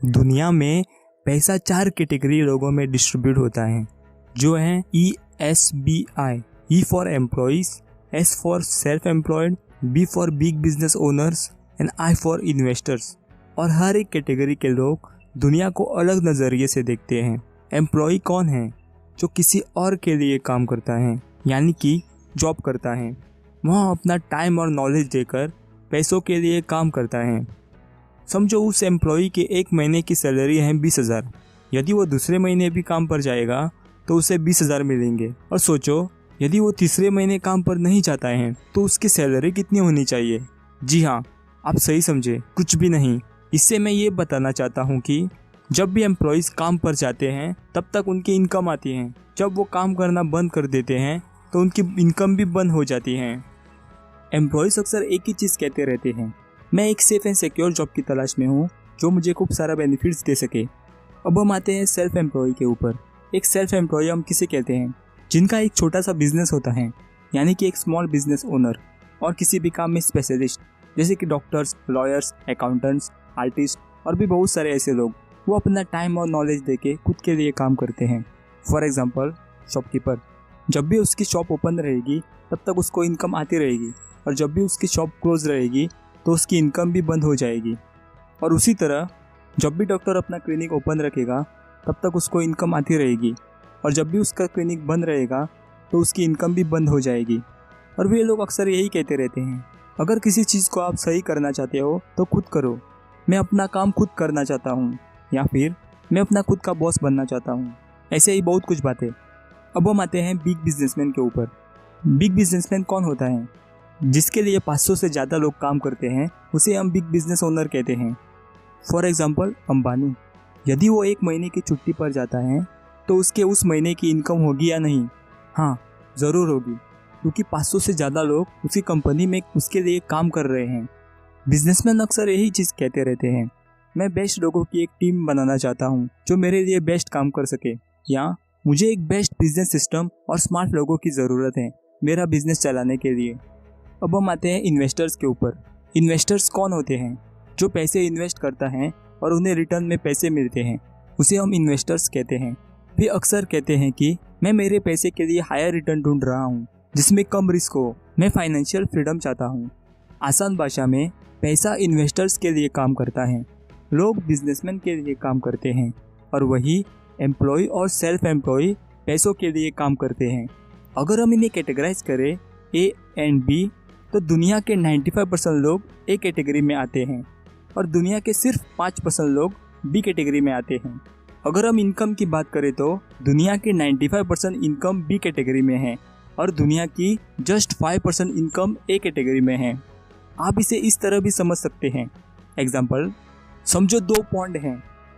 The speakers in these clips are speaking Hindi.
दुनिया में पैसा 4 कैटेगरी लोगों में डिस्ट्रीब्यूट होता है, जो है ESBI। E for employees, S for self employed, B for big business owners and I for investors. और हर एक कैटेगरी के लोग दुनिया को अलग नज़रिए से देखते हैं। एम्प्लॉय कौन है? जो किसी और के लिए काम करता है, यानी कि जॉब करता है। वह अपना टाइम और नॉलेज देकर पैसों के लिए काम करता है। समझो उस एम्प्लॉय के 1 महीने की सैलरी है 20,000। यदि वो दूसरे महीने भी काम पर जाएगा तो उसे 20,000 मिलेंगे। और सोचो, यदि वो तीसरे महीने काम पर नहीं जाता है तो उसकी सैलरी कितनी होनी चाहिए? जी हाँ, आप सही समझे, कुछ भी नहीं। इससे मैं ये बताना चाहता हूँ कि जब भी एम्प्लॉयज़ काम पर जाते हैं तब तक उनकी इनकम आती है। जब वो काम करना बंद कर देते हैं तो उनकी इनकम भी बंद हो जाती है। एम्प्लॉयज़ अक्सर एक ही चीज़ कहते रहते हैं, मैं एक सेफ एंड सिक्योर जॉब की तलाश में हूँ जो मुझे खूब सारा बेनिफिट्स दे सके। अब हम आते हैं सेल्फ एम्प्लॉय के ऊपर। एक सेल्फ एम्प्लॉय हम किसे कहते हैं? जिनका एक छोटा सा बिजनेस होता है, यानी कि एक स्मॉल बिजनेस ओनर, और किसी भी काम में स्पेशलिस्ट, जैसे कि डॉक्टर्स, लॉयर्स, अकाउंटेंट्स, आर्टिस्ट और भी बहुत सारे ऐसे लोग। वो अपना टाइम और नॉलेज देके खुद के लिए काम करते हैं। फॉर एग्जांपल, शॉपकीपर, जब भी उसकी शॉप ओपन रहेगी तब तक उसको इनकम आती रहेगी, और जब भी उसकी शॉप क्लोज रहेगी तो उसकी इनकम भी बंद हो जाएगी। और उसी तरह जब भी डॉक्टर अपना क्लिनिक ओपन रखेगा तब तक उसको इनकम आती रहेगी, और जब भी उसका क्लिनिक बंद रहेगा तो उसकी इनकम भी बंद हो जाएगी। और वे लोग अक्सर यही कहते रहते हैं, अगर किसी चीज़ को आप सही करना चाहते हो तो खुद करो। मैं अपना काम खुद करना चाहता हूँ, या फिर मैं अपना खुद का बॉस बनना चाहता हूँ। ऐसे ही बहुत कुछ बातें। अब हम आते हैं बिग बिजनेसमैन के ऊपर। बिग बिजनेसमैन कौन होता है? जिसके लिए 500 से ज़्यादा लोग काम करते हैं उसे हम बिग बिजनेस ओनर कहते हैं। फॉर एग्जांपल, अंबानी, यदि वो 1 महीने की छुट्टी पर जाता है तो उसके उस महीने की इनकम होगी या नहीं? हाँ, ज़रूर होगी, क्योंकि 500 से ज़्यादा लोग उसी कंपनी में उसके लिए काम कर रहे हैं। बिजनेसमैन अक्सर यही चीज़ कहते रहते हैं, मैं बेस्ट लोगों की एक टीम बनाना चाहता हूँ जो मेरे लिए बेस्ट काम कर सके, या मुझे एक बेस्ट बिजनेस सिस्टम और स्मार्ट लोगों की ज़रूरत है मेरा बिजनेस चलाने के लिए। अब हम आते हैं इन्वेस्टर्स के ऊपर। इन्वेस्टर्स कौन होते हैं? जो पैसे इन्वेस्ट करता है और उन्हें रिटर्न में पैसे मिलते हैं, उसे हम इन्वेस्टर्स कहते हैं। वे अक्सर कहते हैं कि मैं मेरे पैसे के लिए हायर रिटर्न ढूंढ रहा हूँ जिसमें कम रिस्क हो। मैं फाइनेंशियल फ्रीडम चाहता हूँ। आसान भाषा में, पैसा इन्वेस्टर्स के लिए काम करता है, लोग बिजनेसमैन के लिए काम करते हैं, और वही एम्प्लॉय और सेल्फ एम्प्लॉय पैसों के लिए काम करते हैं। अगर हम इन्हें कैटेगराइज करें A एंड B, तो दुनिया के 95% लोग A कैटेगरी में आते हैं और दुनिया के सिर्फ 5% लोग B कैटेगरी में आते हैं। अगर हम इनकम की बात करें तो दुनिया के 95% इनकम B कैटेगरी में है और दुनिया की जस्ट 5% इनकम A कैटेगरी में है। आप इसे इस तरह भी समझ सकते हैं। एग्जाम्पल, समझो 2 पॉन्ड हैं,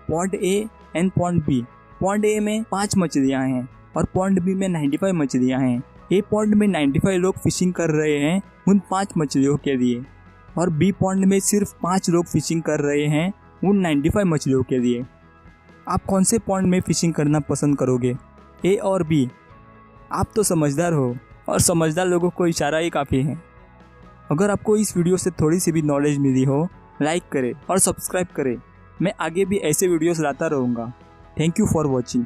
pond A and pond B। Pond A में 5 मछलियाँ हैं और पॉन्ड B में 95 मछलियाँ हैं। A पॉन्ड में 95 लोग फिशिंग कर रहे हैं उन 5 मछलियों के लिए, और B पॉन्ड में सिर्फ 5 लोग फिशिंग कर रहे हैं उन 95 मछलियों के लिए। आप कौन से पॉन्ड में फिशिंग करना पसंद करोगे, A और B? आप तो समझदार हो, और समझदार लोगों को इशारा ही काफ़ी है। अगर आपको इस वीडियो से थोड़ी सी भी नॉलेज मिली हो, लाइक करें और सब्सक्राइब करें। मैं आगे भी ऐसे वीडियोस लाता रहूँगा। Thank you for watching.